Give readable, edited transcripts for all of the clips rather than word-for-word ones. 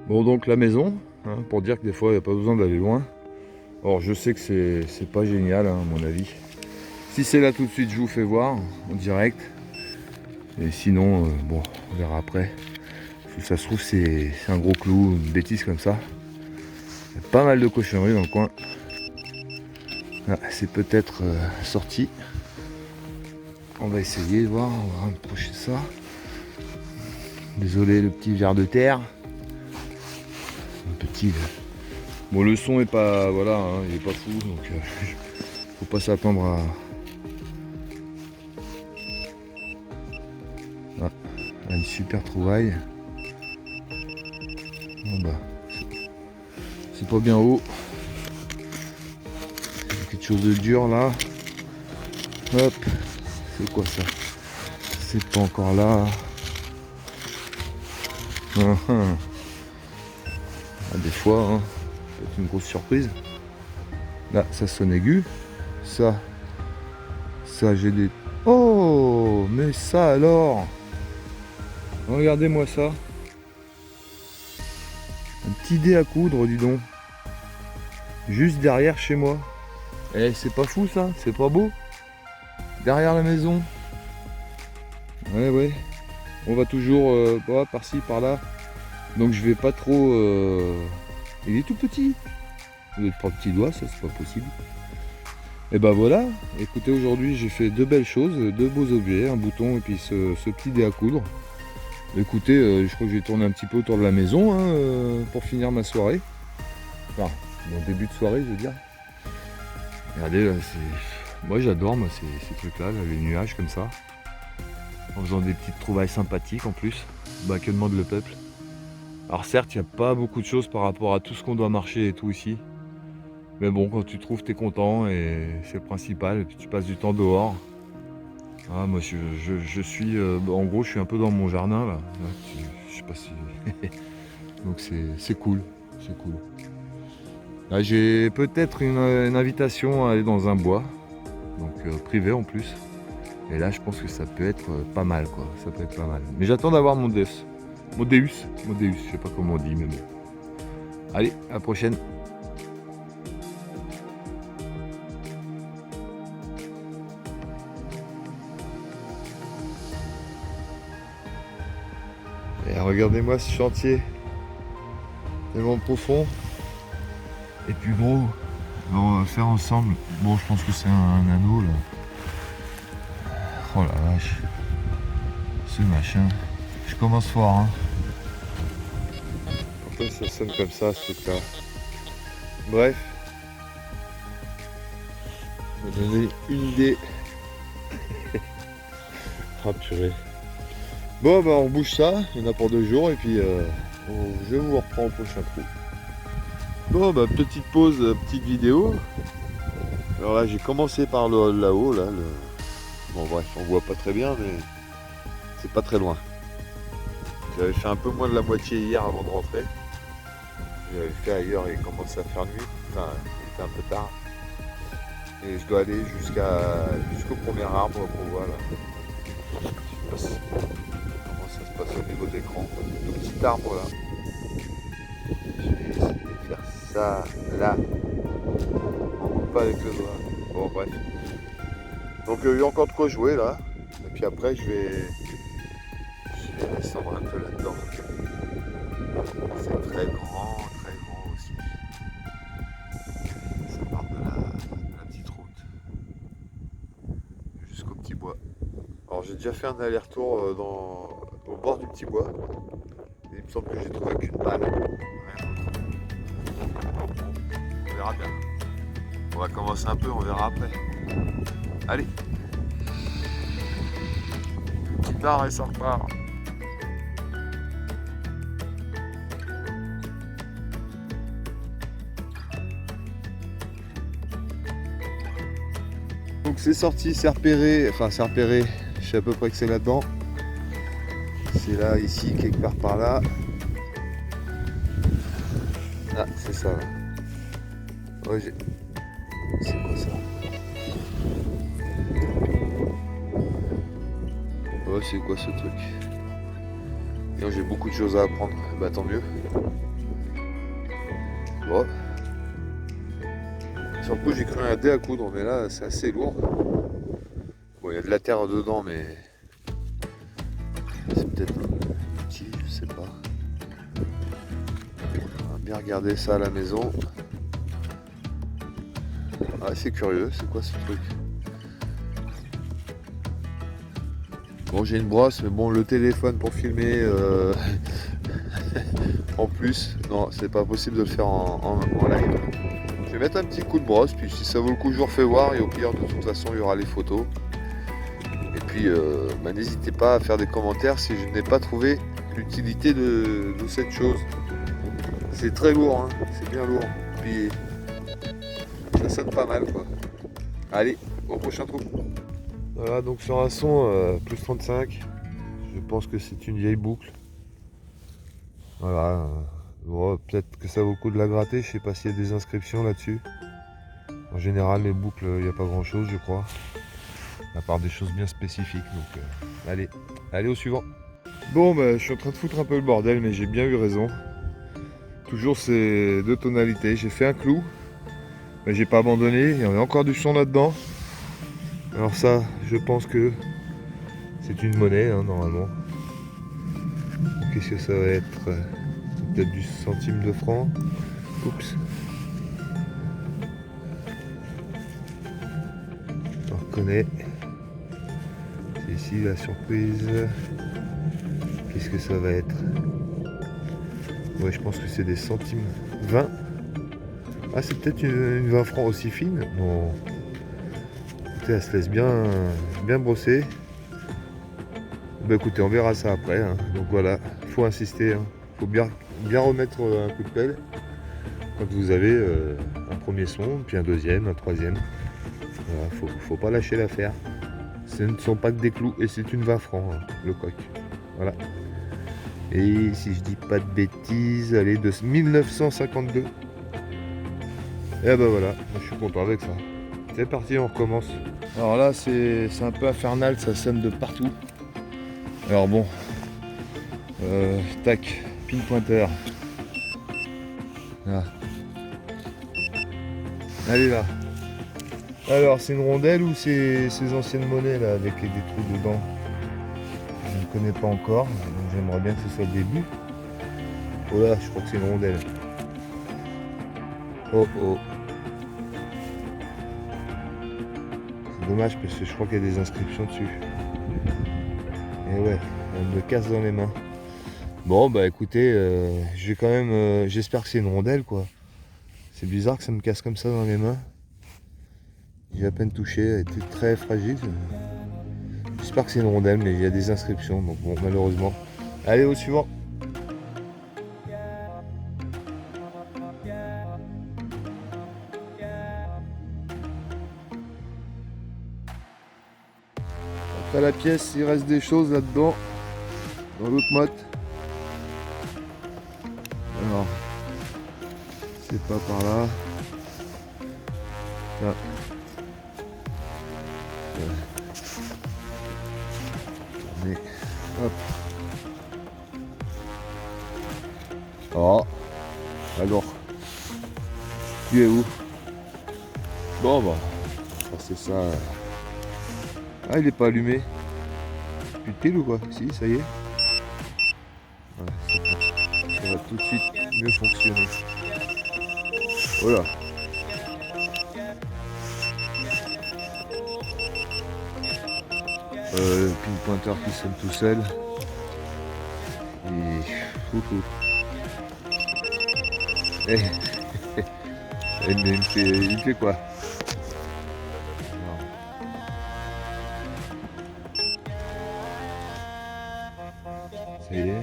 Bon, donc la maison, hein, pour dire que des fois il n'y a pas besoin d'aller loin. Or je sais que c'est pas génial, hein, à mon avis. Si c'est là tout de suite, je vous fais voir en direct. Et sinon, bon, on verra après. Si ça se trouve, c'est un gros clou, une bêtise comme ça. Il y a pas mal de cochonneries dans le coin. Ah, c'est peut-être sorti. On va essayer de voir, on va rapprocher ça. Désolé le petit ver de terre. Un petit. Bon, le son est pas, voilà, hein, il est pas fou, donc faut pas s'attendre à. Ah, à une super trouvaille. Bon bah, c'est pas bien haut. Quelque chose de dur là. Hop, c'est quoi ça? C'est pas encore là. Ah, des fois, hein, c'est une grosse surprise. Là, ça sonne aigu. Ça j'ai des. Oh, mais ça alors! Regardez-moi ça. Un petit dé à coudre, dis donc. Juste derrière chez moi. Eh, c'est pas fou ça? C'est pas beau? Derrière la maison. Ouais. On va toujours par-ci, par-là. Donc je vais pas trop... Il est tout petit. Vous n'êtes pas petit doigt, ça c'est pas possible. Et ben voilà. Écoutez, aujourd'hui j'ai fait deux belles choses, deux beaux objets, un bouton et puis ce petit dé à coudre. Écoutez, je crois que je vais tourner un petit peu autour de la maison, hein, pour finir ma soirée. Enfin, mon début de soirée, je veux dire. Regardez, là, moi j'adore ces trucs-là, là, les nuages comme ça. En faisant des petites trouvailles sympathiques en plus. Bah, que demande le peuple? Alors certes, il n'y a pas beaucoup de choses par rapport à tout ce qu'on doit marcher et tout ici. Mais bon, quand tu trouves, t'es content et c'est le principal. Et puis tu passes du temps dehors. Ah, moi je suis, en gros, je suis un peu dans mon jardin là. Je sais pas si... Donc c'est cool, c'est cool. Là, j'ai peut-être une invitation à aller dans un bois, donc privé en plus. Et là, je pense que ça peut être pas mal, quoi. Ça peut être pas mal. Mais j'attends d'avoir mon Deus. Je sais pas comment on dit, mais bon. Allez, à la prochaine. Et regardez-moi ce chantier. Tellement profond. Et puis gros, on va faire ensemble. Bon, je pense que c'est un anneau là. Oh la vache. Ce machin. Je commence fort, hein. Pourquoi ça sonne comme ça, ce truc là? Bref. Je vais donner une idée. Ah purée. Bon bah on bouge ça, il y en a pour 2 jours et puis je vous reprends au prochain trou. Bon bah petite pause, petite vidéo. Alors là j'ai commencé par là-haut là. Bon bref, on voit pas très bien mais c'est pas très loin. J'avais fait un peu moins de la moitié hier avant de rentrer. J'avais fait ailleurs et il commençait à faire nuit. Enfin, il était un peu tard. Et je dois aller jusqu'au premier arbre qu'on voit là. Je sais pas comment ça se passe au niveau d'écran. Le petit arbre là. Je vais essayer de faire ça là. Pas avec le doigt. Bon bref. Donc il y a encore de quoi jouer là. Et puis après je vais descendre un peu là-dedans. C'est très grand aussi. Ça part de la petite route jusqu'au petit bois. Alors j'ai déjà fait un aller-retour au bord du petit bois. Et il me semble que j'ai trouvé qu'une balle. Rien d'autre. On verra bien. On va commencer un peu, on verra après. Allez. Petit part et ça repart. Donc c'est sorti, c'est repéré, je sais à peu près que c'est là-dedans. C'est là, ici, quelque part par là. Ah, c'est ça là. Ouais, c'est quoi ça? Ouais, c'est quoi ce truc? Et j'ai beaucoup de choses à apprendre, bah tant mieux. Bon. Sur le coup, j'ai cru un dé à coudre, mais là, c'est assez lourd. Bon, il y a de la terre dedans, mais c'est peut-être petit, je sais pas. On va bien regarder ça à la maison. Ah, c'est curieux, c'est quoi ce truc? Bon, j'ai une brosse, mais bon, le téléphone pour filmer, en plus, non, c'est pas possible de le faire en live. Je vais mettre un petit coup de brosse, puis si ça vaut le coup, je vous refais voir, et au pire, de toute façon, il y aura les photos. Et puis, n'hésitez pas à faire des commentaires si je n'ai pas trouvé l'utilité de cette chose. C'est très lourd, hein, c'est bien lourd. Puis, ça sonne pas mal, quoi. Allez, au prochain trou. Voilà, donc sur un son plus 35, je pense que c'est une vieille boucle. Voilà, bon, peut-être que ça vaut le coup de la gratter, je sais pas s'il y a des inscriptions là-dessus. En général, les boucles, il n'y a pas grand-chose, je crois. À part des choses bien spécifiques, donc allez au suivant. Bon, bah, je suis en train de foutre un peu le bordel, mais j'ai bien eu raison. Toujours ces deux tonalités. J'ai fait un clou, mais j'ai pas abandonné, il y en a encore du son là-dedans. Alors ça, je pense que c'est une monnaie, hein, normalement. Qu'est-ce que ça va être? Peut-être du centime de franc. Oups. On reconnaît. C'est ici la surprise. Qu'est-ce que ça va être? Ouais, je pense que c'est des centimes 20. Ah, c'est peut-être une 20 francs aussi fine. Non. Écoutez, elle se laisse bien brosser. Bah écoutez, on verra ça après, hein. Donc voilà, faut insister, hein. Faut bien remettre un coup de pelle quand vous avez un premier son, puis un deuxième, un troisième. Voilà, faut pas lâcher l'affaire. Ce ne sont pas que des clous, et c'est une 20 francs, hein, le coq. Voilà. Et si je dis pas de bêtises, elle est de 1952. Et ben voilà, moi je suis content avec ça. C'est parti, on recommence. Alors là, c'est un peu infernal, ça sonne de partout. Alors bon, tac, pin pointeur. Là. Allez là. Alors c'est une rondelle ou c'est ces anciennes monnaies là avec des trous dedans? Je ne connais pas encore, donc j'aimerais bien que ce soit le début. Oh là, je crois que c'est une rondelle. Oh oh. C'est dommage parce que je crois qu'il y a des inscriptions dessus. Et ouais, elle me casse dans les mains. Bon bah écoutez, je vais quand même. J'espère que c'est une rondelle quoi. C'est bizarre que ça me casse comme ça dans les mains. J'ai à peine touché, elle était très fragile. J'espère que c'est une rondelle, mais il y a des inscriptions, donc bon malheureusement. Allez au suivant. Après la pièce, il reste des choses là-dedans, dans l'autre motte. Alors, c'est pas par là. Là. Mais, hop. Oh, alors, tu es où? Bon, bah, c'est ça. Ah, il est pas allumé. Plus de pile ou quoi? Si, ça y est. Voilà, ça va tout de suite mieux fonctionner. Voilà. Le pin pointeur qui sonne tout seul. Et coucou. Il fait quoi? Ça y est.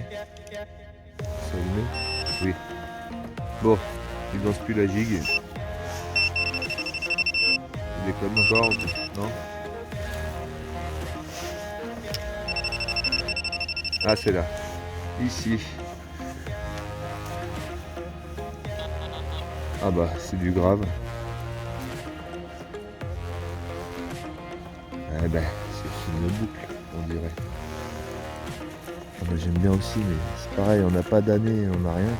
C'est allumé? Oui. Bon, il ne lance plus la gigue. Il déconne encore? Non? Ah, c'est là. Ici. Ah bah, c'est du grave. Eh ben, c'est une boucle, on dirait. Ah bah, j'aime bien aussi, mais c'est pareil, on n'a pas d'année, on n'a rien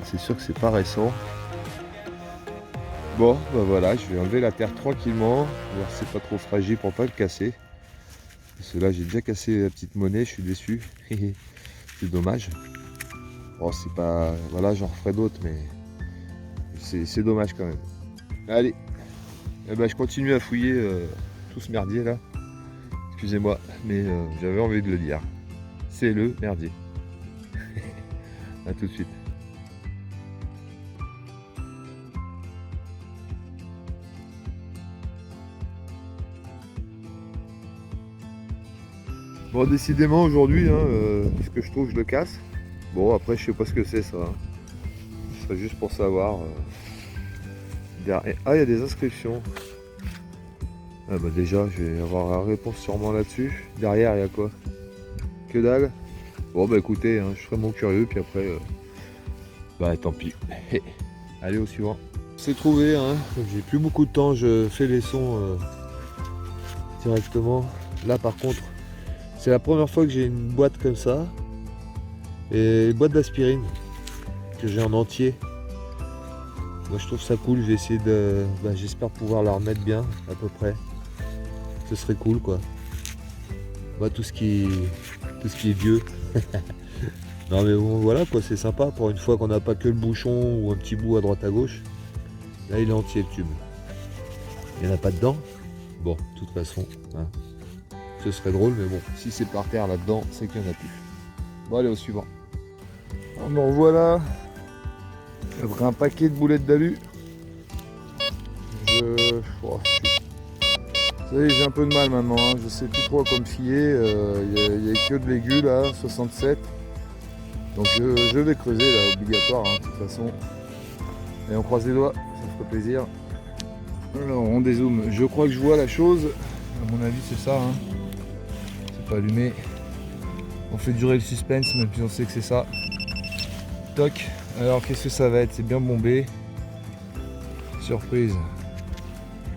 qui... c'est sûr que c'est pas récent. Bon, bah voilà, je vais enlever la terre tranquillement, voir si c'est pas trop fragile pour pas le casser. Parce que là, j'ai déjà cassé la petite monnaie, je suis déçu. C'est dommage. Bon, c'est pas... Voilà, j'en referai d'autres, mais c'est dommage quand même. Allez, eh ben, je continue à fouiller tout ce merdier là. Excusez-moi, mais j'avais envie de le dire. C'est le merdier. A tout de suite. Bon, décidément aujourd'hui, ce que je trouve, je le casse. Bon, après, je sais pas ce que c'est ça. Ce serait juste pour savoir. Ah, il y a des inscriptions. Ah bah déjà, je vais avoir la réponse sûrement là-dessus. Derrière, il y a quoi? Que dalle. Bon bah écoutez, je serai mon curieux, puis après, bah tant pis. Allez au suivant. C'est trouvé, j'ai plus beaucoup de temps, je fais les sons directement. Là par contre, c'est la première fois que j'ai une boîte comme ça. Et une boîte d'aspirine que j'ai en entier. Moi je trouve ça cool, je vais essayer de... j'espère pouvoir la remettre bien à peu près. Ce serait cool quoi. Moi tout ce qui est vieux. Non mais bon voilà quoi, c'est sympa pour une fois qu'on n'a pas que le bouchon ou un petit bout à droite à gauche. Là il est entier le tube. Il n'y en a pas dedans. Bon, de toute façon, ce serait drôle, mais bon, si c'est par terre là-dedans, c'est qu'il n'y en a plus. Bon allez au suivant. Me revoilà. Après un paquet de boulettes d'alu. Vous savez, j'ai un peu de mal maintenant, je sais plus trop comme filer. Il n'y a que de l'aigu là, 67. Donc je vais creuser là, obligatoire de toute façon. Et on croise les doigts, ça ferait plaisir. Alors on dézoome, je crois que je vois la chose. À mon avis c'est ça. C'est pas allumé. On fait durer le suspense même si on sait que c'est ça. Toc. Alors qu'est-ce que ça va être? C'est bien bombé. Surprise.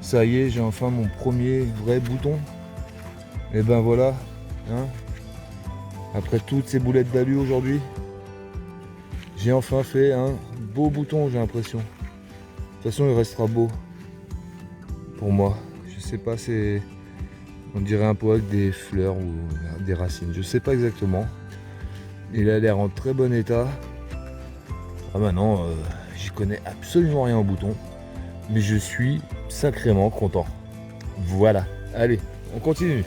Ça y est, j'ai enfin mon premier vrai bouton. Et ben voilà. Après toutes ces boulettes d'alu aujourd'hui, j'ai enfin fait un beau bouton, j'ai l'impression. De toute façon il restera beau. Pour moi. Je sais pas, c'est... On dirait un peu avec des fleurs ou des racines. Je sais pas exactement. Il a l'air en très bon état. Ah bah non, j'y connais absolument rien au bouton. Mais je suis sacrément content. Voilà. Allez, on continue.